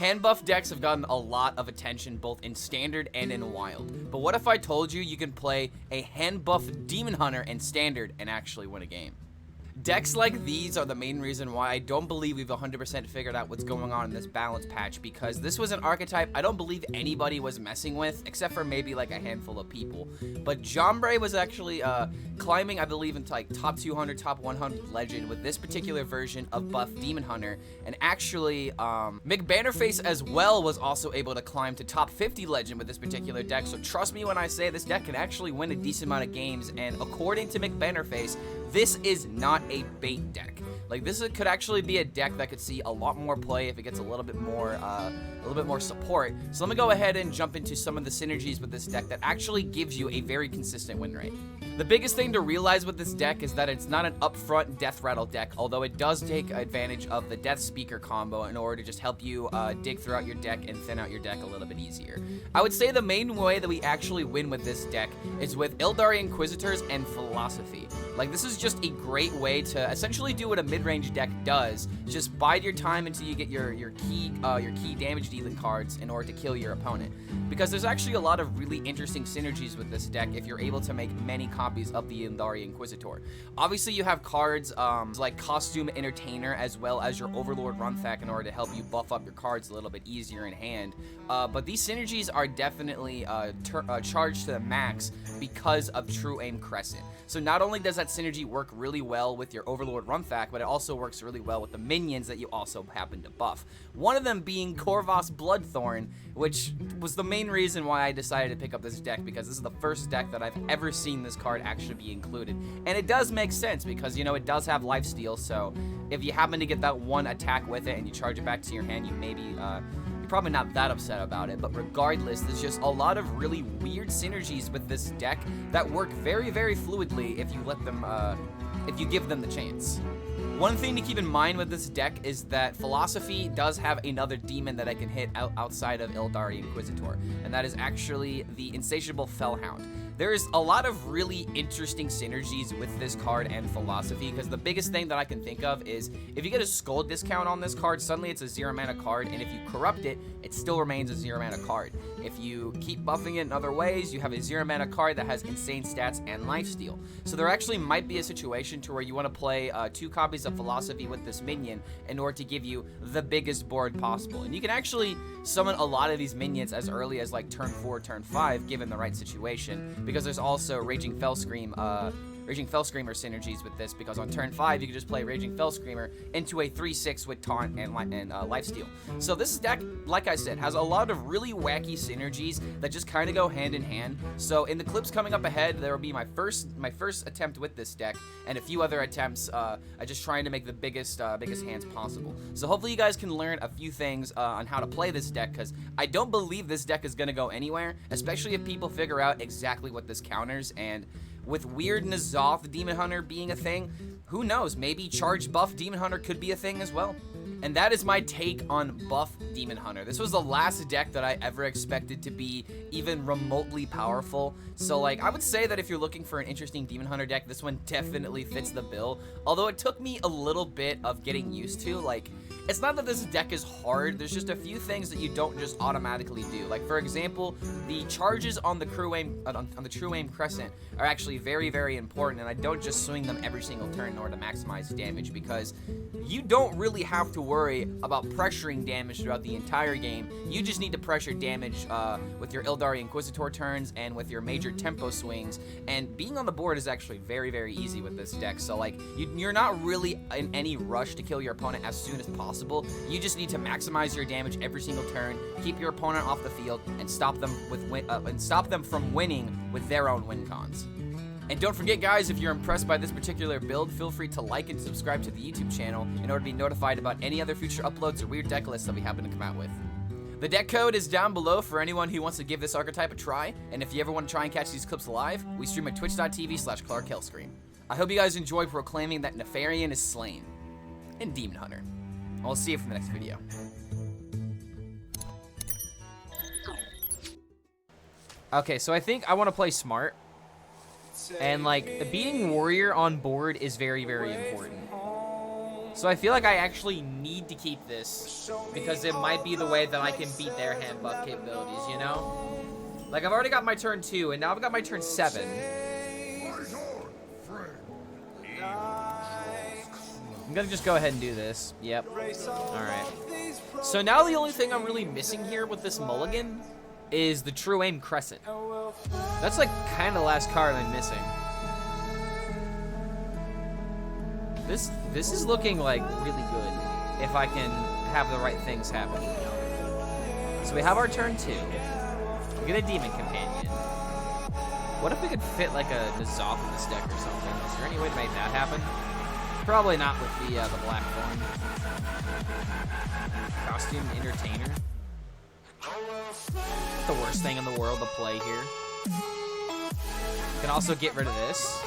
Hand buff decks have gotten a lot of attention both in Standard and in Wild. But what if I told you you can play a hand buff Demon Hunter in Standard and actually win a game? Decks like these are the main reason why I don't believe we've 100% figured out what's going on in this balance patch, because this was an archetype I don't believe anybody was messing with, except for maybe like a handful of people. But Jambre was actually climbing, I believe, into like top 200, top 100 legend with this particular version of buff Demon Hunter, and actually McBanterFace as well was also able to climb to top 50 legend with this particular deck. So trust me when I say this deck can actually win a decent amount of games, and according to McBanterFace, this is not a bait deck. Like, this could actually be a deck that could see a lot more play if it gets a little bit more support. So let me go ahead and jump into some of the synergies with this deck that actually gives you a very consistent win rate. The biggest thing to realize with this deck is that it's not an upfront Death Rattle deck, although it does take advantage of the Death Speaker combo in order to just help you dig throughout your deck and thin out your deck a little bit easier. I would say the main way that we actually win with this deck is with Illidari Inquisitors and Philosophy. Like, this is just a great way to essentially do what a mid-range deck does. Just bide your time until you get your key damage dealing cards in order to kill your opponent. Because there's actually a lot of really interesting synergies with this deck if you're able to make many copies of the Illidari Inquisitor. Obviously, you have cards like Costume Entertainer as well as your Overlord Runthak in order to help you buff up your cards a little bit easier in hand. But these synergies are definitely charged to the max because of True Aim Crescent. So not only does that synergy work really well with your Overlord Runthak, but it also works really well with the minions that you also happen to buff. One of them being Corvus Bloodthorn, which was the main reason why I decided to pick up this deck, because this is the first deck that I've ever seen this card actually be included. And it does make sense because, you know, it does have lifesteal, so if you happen to get that one attack with it and you charge it back to your hand, you maybe, you're probably not that upset about it. But regardless, there's just a lot of really weird synergies with this deck that work very, very fluidly if you let them, if you give them the chance. One thing to keep in mind with this deck is that Philosophy does have another demon that I can hit outside of Illidari Inquisitor, and that is actually the Insatiable Fellhound. There's a lot of really interesting synergies with this card and Philosophy, because the biggest thing that I can think of is if you get a Skull discount on this card, suddenly it's a 0 mana card, and if you corrupt it, it still remains a 0 mana card. If you keep buffing it in other ways, you have a 0 mana card that has insane stats and lifesteal. So there actually might be a situation to where you want to play 2 copies of Philosophy with this minion in order to give you the biggest board possible. And you can actually summon a lot of these minions as early as like turn 4, turn 5, given the right situation, because there's also Raging Fellscreamer synergies with this, because on turn 5 you can just play Raging Fellscreamer into a 3/6 with taunt and lifesteal. So this deck, like I said, has a lot of really wacky synergies that just kind of go hand in hand. So in the clips coming up ahead, there will be my first attempt with this deck and a few other attempts just trying to make the biggest hands possible. So hopefully you guys can learn a few things on how to play this deck, because I don't believe this deck is going to go anywhere, especially if people figure out exactly what this counters. And with weird N'Zoth Demon Hunter being a thing, who knows, maybe Charged Buff Demon Hunter could be a thing as well. And that is my take on Buff Demon Hunter. This was the last deck that I ever expected to be even remotely powerful. So like, I would say that if you're looking for an interesting Demon Hunter deck, this one definitely fits the bill. Although it took me a little bit of getting used to. Like, it's not that this deck is hard, there's just a few things that you don't just automatically do. Like, for example, the charges on the True Aim Crescent are actually very, very important, and I don't just swing them every single turn in order to maximize damage, because you don't really have to worry about pressuring damage throughout the entire game. You just need to pressure damage with your Illidari Inquisitor turns and with your major tempo swings, and being on the board is actually very, very easy with this deck. So like, you're not really in any rush to kill your opponent as soon as possible. You just need to maximize your damage every single turn, keep your opponent off the field, and stop them from winning with their own win cons. And don't forget, guys, if you're impressed by this particular build, feel free to like and subscribe to the YouTube channel in order to be notified about any other future uploads or weird deck lists that we happen to come out with. The deck code is down below for anyone who wants to give this archetype a try, and if you ever want to try and catch these clips live, we stream at twitch.tv/ClarkHellScream. I hope you guys enjoy proclaiming that Nefarian is slain in Demon Hunter. I'll see you for the next video. Okay, so I think I want to play smart. And like, beating Warrior on board is very, very important. So I feel like I actually need to keep this because it might be the way that I can beat their hand buff capabilities, you know? Like, I've already got my turn 2, and now I've got my turn 7. I'm gonna just go ahead and do this. Yep. Alright. So now the only thing I'm really missing here with this mulligan is the True Aim Crescent. That's like kind of the last card I'm missing. This is looking like really good if I can have the right things happen. So we have our turn 2. We get a Demon Companion. What if we could fit like a N'Zoth in this deck or something? Is there any way to make that happen? Probably not with the Blackthorn. Costume Entertainer. The worst thing in the world to play here. Can also get rid of this.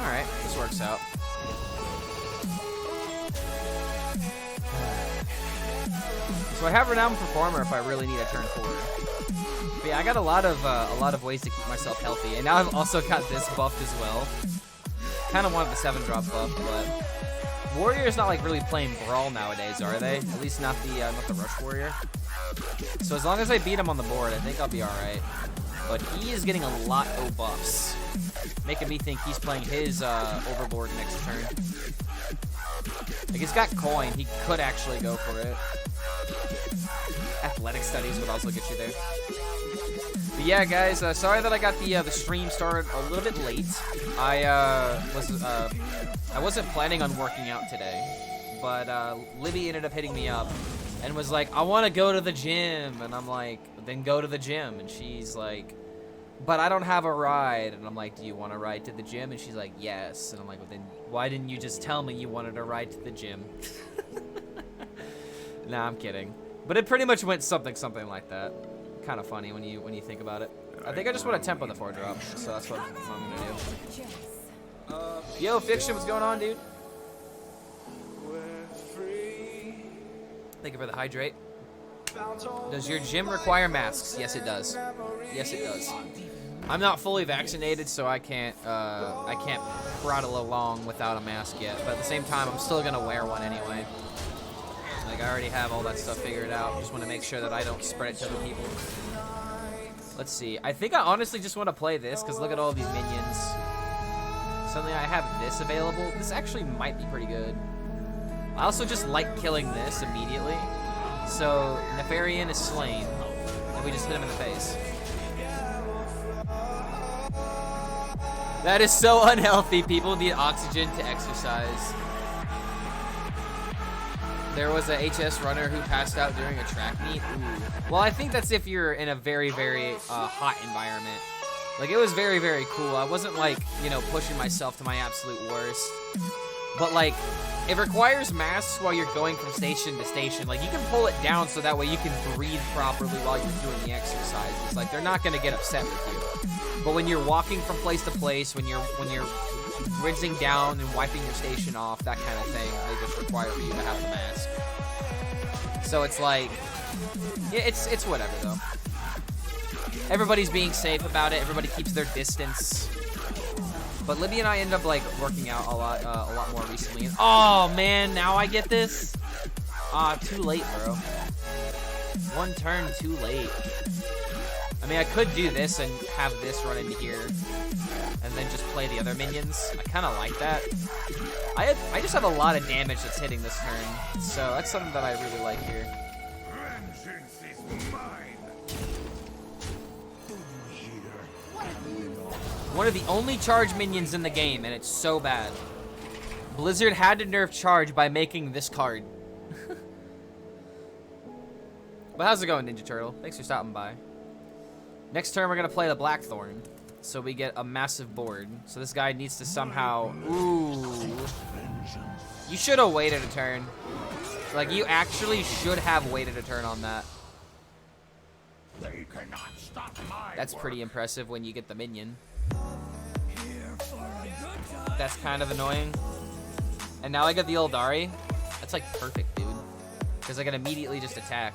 Alright, this works out. So I have Renowned Performer if I really need a turn 4. But yeah, I got a lot of ways to keep myself healthy, and now I've also got this buffed as well. Kind of wanted the 7-drop buff, but Warrior's not like really playing Brawl nowadays, are they? At least not the Rush Warrior. So as long as I beat him on the board, I think I'll be all right. But he is getting a lot of buffs, making me think he's playing his Overlord next turn. Like, he's got coin. He could actually go for it. Athletic Studies would also get you there. But yeah, guys, sorry that I got the stream started a little bit late. I wasn't planning on working out today, but Libby ended up hitting me up and was like, I want to go to the gym. And I'm like, then go to the gym. And she's like, but I don't have a ride. And I'm like, do you want to ride to the gym? And she's like, yes. And I'm like, well, then why didn't you just tell me you wanted to ride to the gym? Nah, I'm kidding. But it pretty much went something like that. Kind of funny when you think about it. I think I just want to tempo the 4-drop, so that's what I'm gonna do. Yo, Fiction, what's going on, dude? Thank you for the hydrate. Does your gym require masks? Yes, it does. Yes, it does. I'm not fully vaccinated, so I can't prattle along without a mask yet. But at the same time, I'm still gonna wear one anyway. Like, I already have all that stuff figured out. Just want to make sure that I don't spread it to other people. Let's see. I think I honestly just want to play this, because look at all these minions. Suddenly I have this available. This actually might be pretty good. I also just like killing this immediately. So, Nefarian is slain, and we just hit him in the face. That is so unhealthy. People need oxygen to exercise. There was a HS runner who passed out during a track meet. Ooh. Well, I think that's if you're in a very, very hot environment. Like, it was very, very cool. I wasn't, like, you know, pushing myself to my absolute worst. But, like, it requires masks while you're going from station to station. Like, you can pull it down so that way you can breathe properly while you're doing the exercises. Like, they're not going to get upset with you. But when you're walking from place to place, when you're rinsing down and wiping your station off, that kind of thing, they just require for you to have the mask. So it's like, yeah, it's whatever though. Everybody's being safe about it. Everybody keeps their distance. But Libby and I end up like working out a lot more recently. And, oh man, now I get this. Too late, bro. One turn too late. I mean, I could do this and have this run into here, and then just play the other minions. I kind of like that. I just have a lot of damage that's hitting this turn, so that's something that I really like here. Vengeance is mine. One of the only charge minions in the game, and it's so bad. Blizzard had to nerf charge by making this card. But how's it going, Ninja Turtle? Thanks for stopping by. Next turn, we're going to play the Blackthorn, so we get a massive board. So this guy needs to somehow... Ooh. You should have waited a turn. Like, you actually should have waited a turn on that. They cannot stop my That's pretty impressive when you get the minion. That's kind of annoying. And now I get the Eldari. That's, like, perfect, dude. Because I can immediately just attack.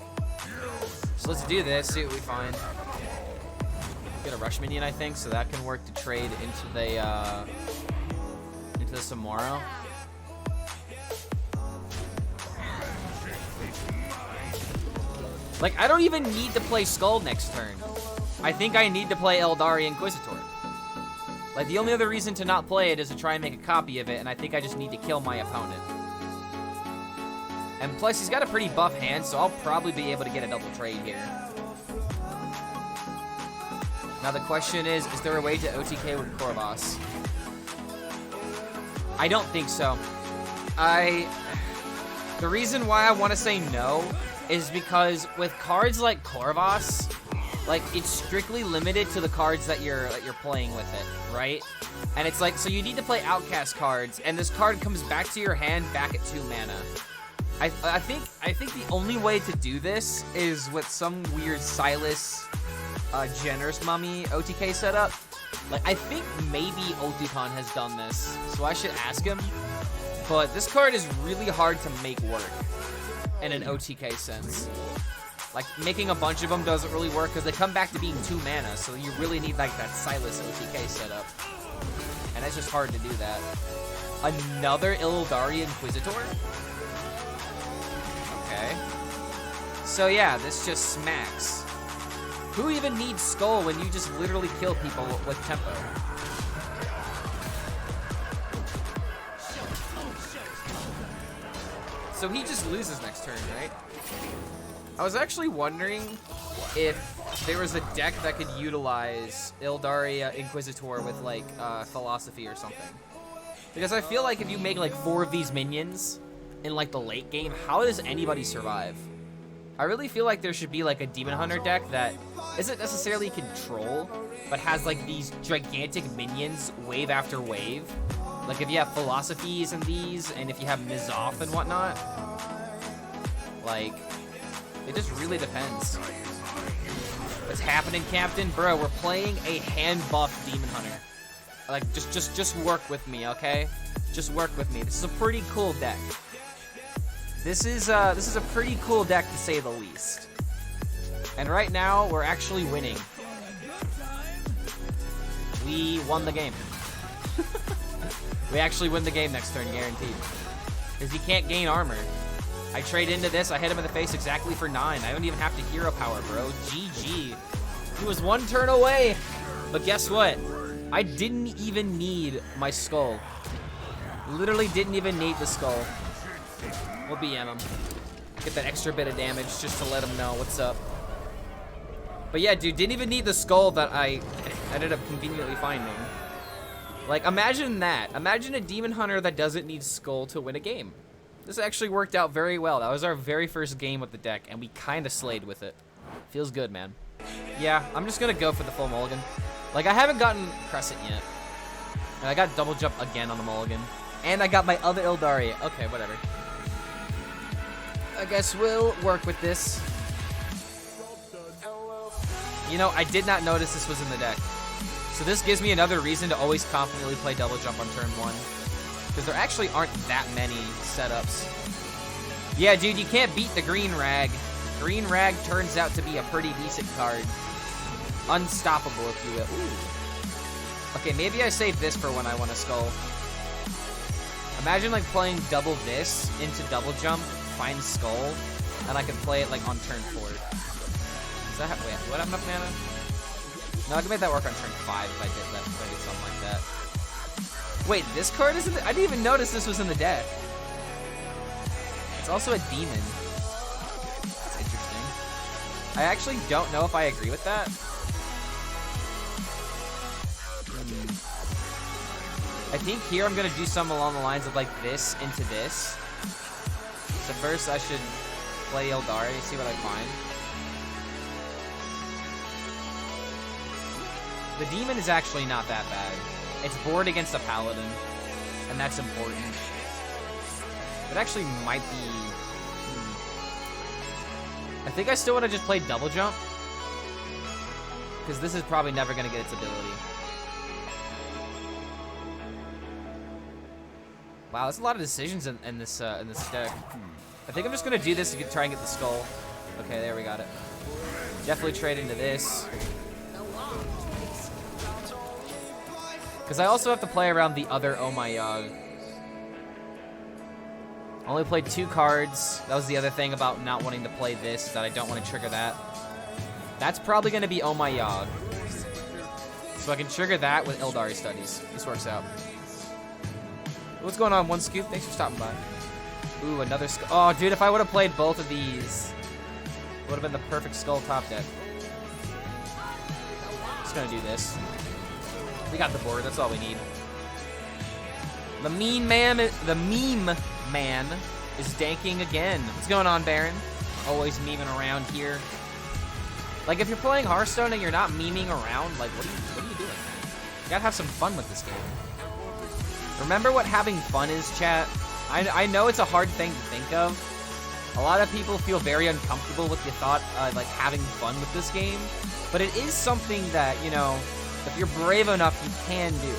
So let's do this, see what we find. Get a rush minion, I think, so that can work to trade into the Samoro. Like, I don't even need to play Skull next turn. I think I need to play Eldari Inquisitor. Like, the only other reason to not play it is to try and make a copy of it, and I think I just need to kill my opponent. And plus, he's got a pretty buff hand, so I'll probably be able to get a double trade here. Now the question is there a way to OTK with Korvas? I don't think so. The reason why I want to say no is because with cards like Korvas, like, it's strictly limited to the cards that you're playing with it, right? And it's like, so you need to play outcast cards, and this card comes back to your hand back at 2 mana. I think the only way to do this is with some weird Silas Generous Mummy OTK setup. Like, I think maybe Oticon has done this, so I should ask him. But this card is really hard to make work in an OTK sense. Like, making a bunch of them doesn't really work because they come back to being 2 mana, so you really need, like, that Silas OTK setup. And it's just hard to do that. Another Illidari Inquisitor? Okay. So, yeah, this just smacks. Who even needs Skull when you just literally kill people with tempo? So he just loses next turn, right? I was actually wondering if there was a deck that could utilize Illidari Inquisitor with, like, Philosophy or something. Because I feel like if you make, like, 4 of these minions in, like, the late game, how does anybody survive? I really feel like there should be, like, a Demon Hunter deck that isn't necessarily control, but has, like, these gigantic minions wave after wave. Like, if you have Philosophies in these, and if you have Mizoth and whatnot, like, it just really depends. What's happening, Captain? Bro, we're playing a Handbuff Demon Hunter. Like, just work with me, okay? Just work with me. This is a pretty cool deck. This is a pretty cool deck, to say the least. And right now, we're actually winning. We won the game. We actually win the game next turn, guaranteed. Because he can't gain armor. I trade into this, I hit him in the face exactly for 9. I don't even have to hero power, bro. GG. He was 1 turn away. But guess what? I didn't even need my skull. Literally didn't even need the skull. We'll BM him. Get that extra bit of damage just to let him know what's up. But yeah, dude, didn't even need the skull that I ended up conveniently finding. Like, imagine that. Imagine a Demon Hunter that doesn't need skull to win a game. This actually worked out very well. That was our very first game with the deck, and we kind of slayed with it. Feels good, man. Yeah, I'm just going to go for the full mulligan. Like, I haven't gotten Crescent yet. And I got double jump again on the mulligan. And I got my other Illidari. Okay, whatever. I guess we'll work with this. You know, I did not notice this was in the deck. So this gives me another reason to always confidently play double jump on turn 1. Because there actually aren't that many setups. Yeah, dude, you can't beat the Green Rag. Green Rag turns out to be a pretty decent card. Unstoppable, if you will. Ooh. Okay, maybe I save this for when I want to skull. Imagine, like, playing double this into double jump, find skull, and I can play it, like, on turn 4. Is that, wait, what have enough mana? No, I can make that work on turn 5 if I did that, play something like that. Wait, this card is in the... I didn't even notice this was in the deck. It's also a demon. That's interesting. I actually don't know if I agree with that. I think here I'm going to do something along the lines of, like, this into this. So first I should play Illidari, see what I find. The demon is actually not that bad. It's board against a paladin, and that's important. It actually might be... I think I still want to just play double jump, because this is probably never going to get its ability. Wow, there's a lot of decisions in this deck. I think I'm just going to do this to try and get the skull. Okay, there we got it. Definitely trade into this. Because I also have to play around the other Oh My Yog. Only played 2 cards. That was the other thing about not wanting to play this, is that I don't want to trigger that. That's probably going to be Oh My Yogg. So I can trigger that with Eldari Studies. This works out. What's going on, One Scoop? Thanks for stopping by. Ooh, another skull. Oh, dude, if I would have played both of these, it would have been the perfect skull top deck. Just going to do this. We got the board. That's all we need. The meme man is danking again. What's going on, Baron? Always memeing around here. Like, if you're playing Hearthstone and you're not memeing around, like, what are you doing? You gotta have some fun with this game. Remember what having fun is, chat? I know it's a hard thing to think of. A lot of people feel very uncomfortable with the thought of, like, having fun with this game. But it is something that, you know, if you're brave enough, you can do.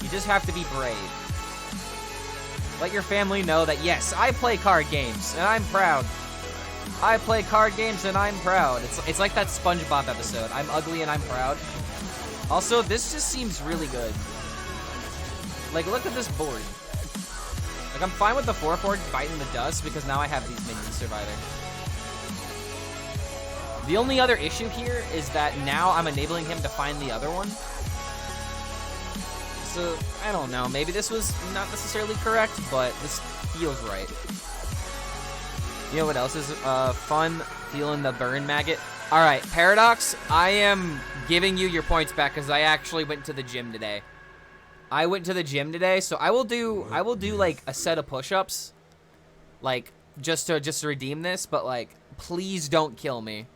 You just have to be brave. Let your family know that, yes, I play card games, and I'm proud. I play card games, and I'm proud. It's like that SpongeBob episode. I'm ugly, and I'm proud. Also, this just seems really good. Like, look at this board. Like, I'm fine with the 4/4 biting the dust, because now I have these minions surviving. The only other issue here is that now I'm enabling him to find the other one. So, I don't know. Maybe this was not necessarily correct, but this feels right. You know what else is fun? Feeling the burn maggot. All right, Paradox, I am giving you your points back because I actually went to the gym today. I went to the gym today, so I will do like a set of push-ups, like just to redeem this. But like, please don't kill me.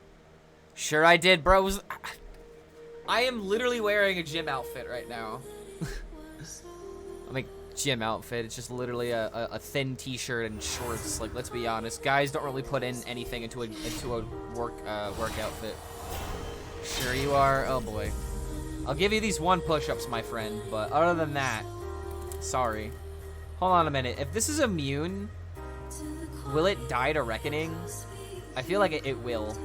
Sure, I did, bros. I am literally wearing a gym outfit right now. I mean, gym outfit. It's just literally a thin t-shirt and shorts. Like, let's be honest, guys don't really put in anything into a work outfit. Sure you are. Oh boy. I'll give you these 1 push-ups, my friend. But other than that, sorry. Hold on a minute. If this is immune, will it die to Reckoning? I feel like it will.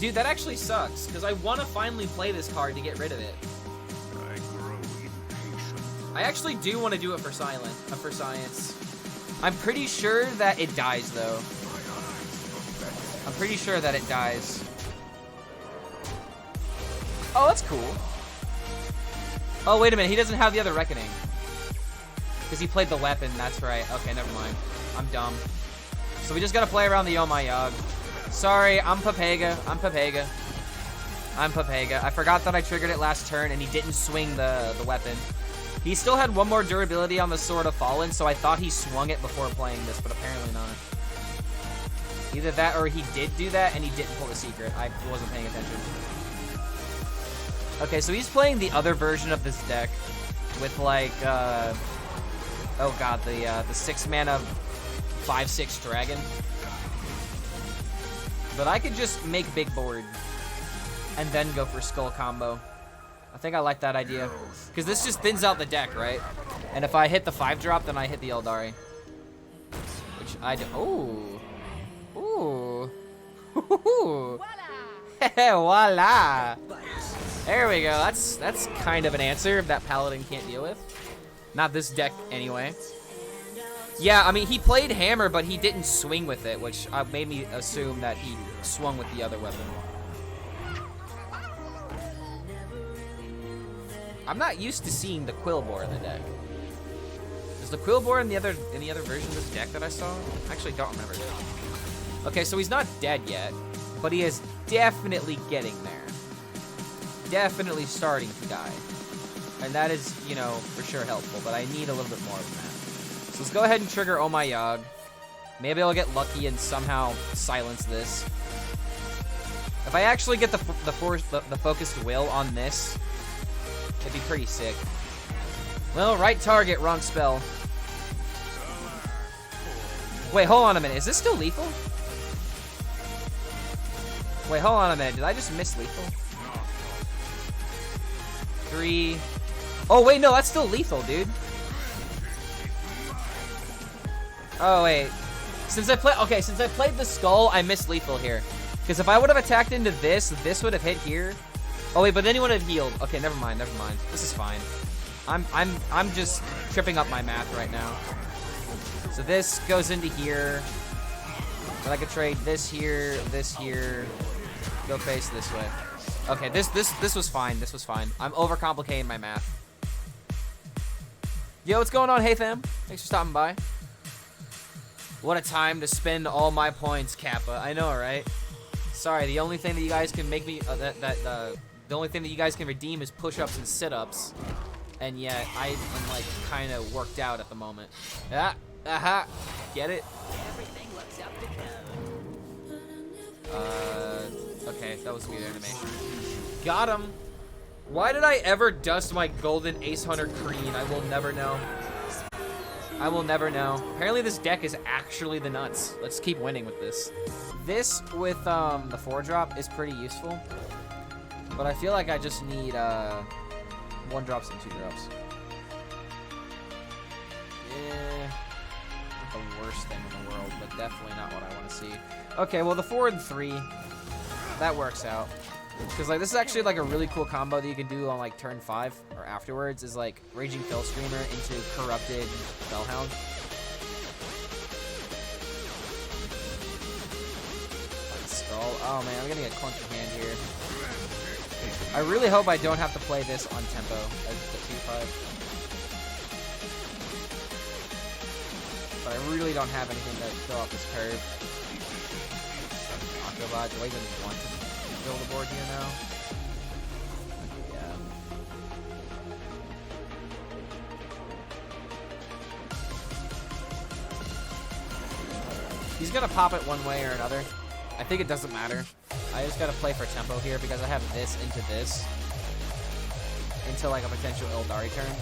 Dude, that actually sucks, because I want to finally play this card to get rid of it. I grow impatient. I actually do want to do it for science. I'm pretty sure that it dies, though. I'm pretty sure that it dies. Oh, that's cool. Oh, wait a minute. He doesn't have the other Reckoning. Because he played the weapon. That's right. Okay, never mind. I'm dumb. So we just got to play around the Oh My Yogg. Sorry, I'm Papega. I forgot that I triggered it last turn and he didn't swing the weapon. He still had 1 more durability on the Sword of Fallen, so I thought he swung it before playing this, but apparently not. Either that or he did do that and he didn't pull the secret. I wasn't paying attention. Okay, so he's playing the other version of this deck with like, oh god, the 6-mana 5/6 dragon. But I could just make big board and then go for skull combo. I think I like that idea. Because this just thins out the deck, right? And if I hit the 5-drop, then I hit the Eldari. Which I do. Ooh. Ooh. Ooh. Voila. There we go. That's kind of an answer that Paladin can't deal with. Not this deck, anyway. Yeah, I mean, he played Hammer, but he didn't swing with it, which made me assume that he swung with the other weapon. I'm not used to seeing the Quillbore in the deck. Is the Quillbore in the other version of this deck that I saw? I actually don't remember. Okay, so he's not dead yet, but he is definitely getting there. Definitely starting to die. And that is, you know, for sure helpful, but I need a little bit more than that. So let's go ahead and trigger Oh My Yogg. Maybe I'll get lucky and somehow silence this. If I actually get the focused will on this, it'd be pretty sick. Well, right target, wrong spell. Wait, hold on a minute. Is this still lethal? Wait, hold on a minute. Did I just miss lethal? 3. Oh, wait, no, that's still lethal, dude. Oh, wait. Since I played the skull, I missed lethal here. Because if I would have attacked into this would have hit here. Oh, wait, but then he would have healed. Okay, never mind. This is fine. I'm just tripping up my math right now. So this goes into here. But I could trade this here, go face this way. Okay, this was fine. This was fine. I'm overcomplicating my math. Yo, what's going on? Hey fam, thanks for stopping by. What a time to spend all my points, Kappa. I know, right? Sorry, the only thing that you guys can make me the only thing that you guys can redeem is push-ups and sit-ups, and yet I'm like kind of worked out at the moment. Ah, aha, get it? Everything looks up to code. Okay, that was a weird animation. Got him. Why did I ever dust my golden Ace Hunter Kreen? I will never know. I will never know. Apparently this deck is actually the nuts. Let's keep winning with this. This with the 4-drop is pretty useful, but I feel like I just need 1-drops and 2-drops. Yeah, not the worst thing in the world, but definitely not what I want to see. Okay, well the 4 and 3, that works out. Because like this is actually like a really cool combo that you can do on like turn 5 or afterwards, is like Raging Hellscreamer into Corrupted Spellhound. Skull. Oh man, I'm getting a clunky hand here. I really hope I don't have to play this on tempo as the 2-5. But I really don't have anything to go off this curve. Aquabot, do I even want to build a board here now? Yeah. He's gonna pop it one way or another. I think it doesn't matter. I just gotta play for tempo here because I have this into like a potential Ildari turn.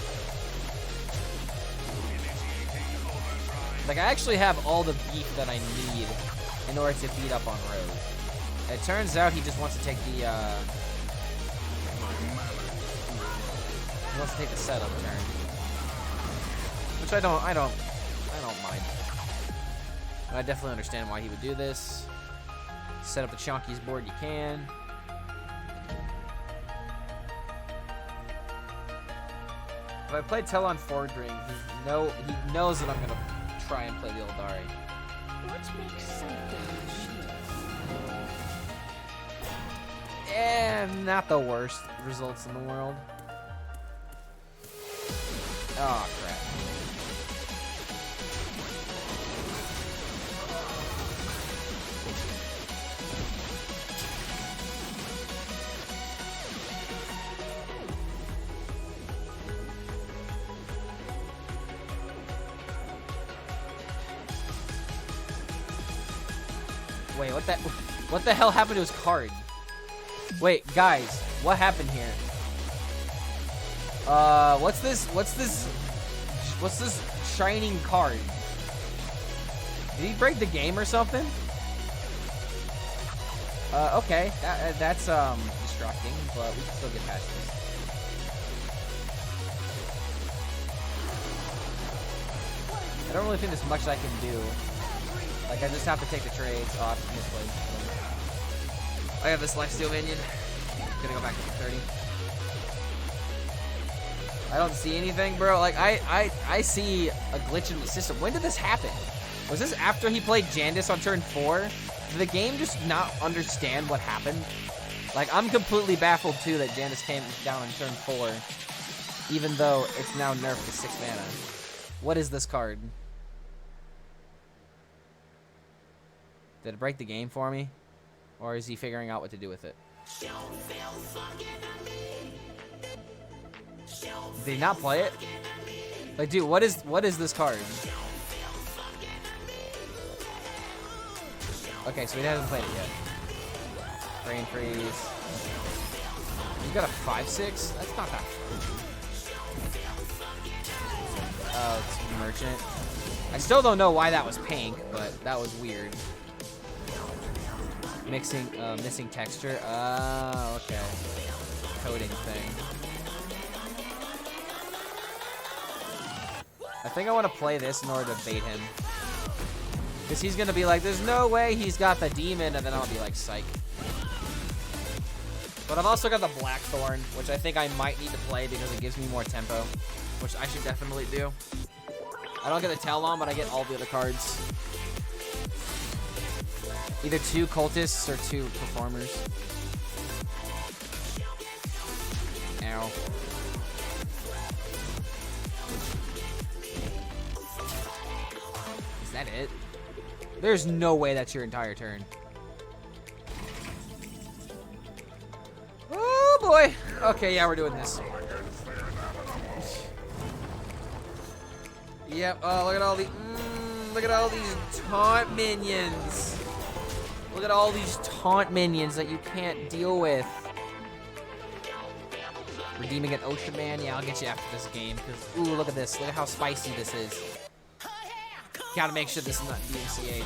Like I actually have all the beef that I need in order to beat up on Rogue. It turns out he just wants to take the he wants to take the setup turn, which I don't mind. But I definitely understand why he would do this. Set up the chunkiest board you can. If I play Telon Forward Ring, he knows that I'm gonna try and play the Ildari. What makes something Not the worst results in the world. Oh, crap. Wait, what the hell happened to his card? Wait, guys, what happened here? What's this shining card? Did he break the game or something? Okay, that's distracting, but we can still get past this. I don't really think there's much I can do. Like, I just have to take the trades off in this place. I have this lifesteal minion. Gonna go back to 30. I don't see anything, bro. Like, I see a glitch in the system. When did this happen? Was this after he played Jandis on turn 4? Did the game just not understand what happened? Like, I'm completely baffled, too, that Jandis came down on turn 4, even though it's now nerfed to 6 mana. What is this card? Did it break the game for me? Or is he figuring out what to do with it? Did he not play it? Like, dude, what is this card? Okay, so he hasn't played it yet. Brain freeze. You got a 5/6? That's not that. Oh, it's merchant. I still don't know why that was pink, but that was weird. Missing texture. Oh, okay. Coding thing. I think I want to play this in order to bait him. Because he's going to be like, there's no way he's got the demon, and then I'll be like, psych. But I've also got the Blackthorn, which I think I might need to play because it gives me more tempo, which I should definitely do. I don't get the Talon, but I get all the other cards. Either 2 cultists or 2 performers. Ow. Is that it? There's no way that's your entire turn. Oh boy. Okay, yeah, we're doing this. Yep. Oh, look at all these taunt minions. Look at all these taunt minions that you can't deal with. Redeeming an Ocean Man? Yeah, I'll get you after this game. Cause, ooh, look at this. Look at how spicy this is. Gotta make sure this is not DMCA.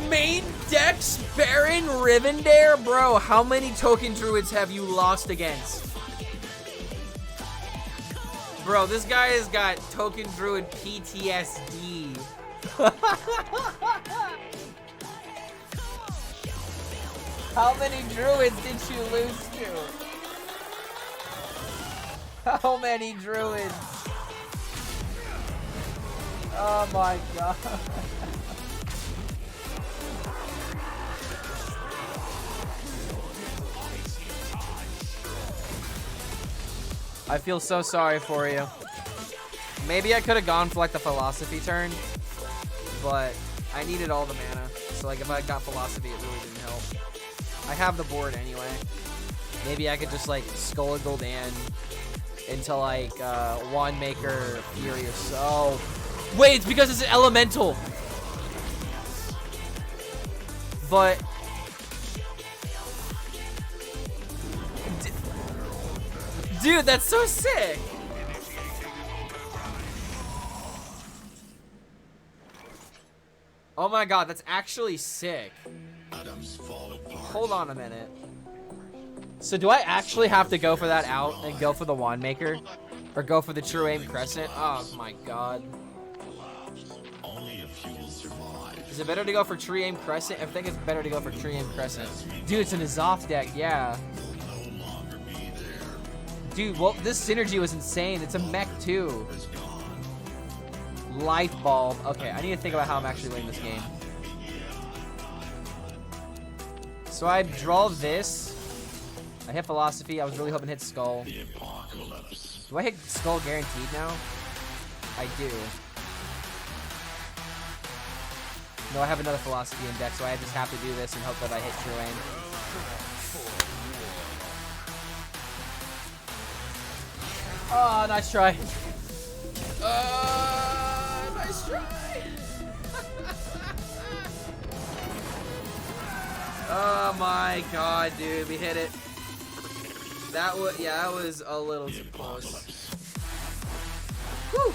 Main Dex Baron Rivendare? Bro, how many token druids have you lost against? Bro, this guy has got token druid PTSD. How many druids did you lose to? How many druids? Oh my god. I feel so sorry for you. Maybe I could have gone for like the philosophy turn, but I needed all the mana. So like if I got philosophy, it really didn't help. I have the board anyway. Maybe I could just like Skull and Gul'dan into like Wand Maker, Fury or so. Wait, it's because it's an elemental. But dude, that's so sick. Oh my god, that's actually sick. Hold on a minute. So do I actually have to go for that out and go for the Wand Maker? Or go for the True Aim Crescent? Oh my god. Is it better to go for True Aim Crescent? I think it's better to go for True Aim Crescent. Dude, it's an Azoth deck, yeah. Dude, well, this synergy was insane. It's a mech too. Light Bulb. Okay, I need to think about how I'm actually winning this game. So I draw this. I hit Philosophy. I was really hoping to hit Skull. Do I hit Skull guaranteed now? I do. No, I have another Philosophy in deck, so I just have to do this and hope that I hit True Aim. Oh, nice try. Nice try. Oh my god, dude, we hit it. That was, yeah, that was a little too close. Whew.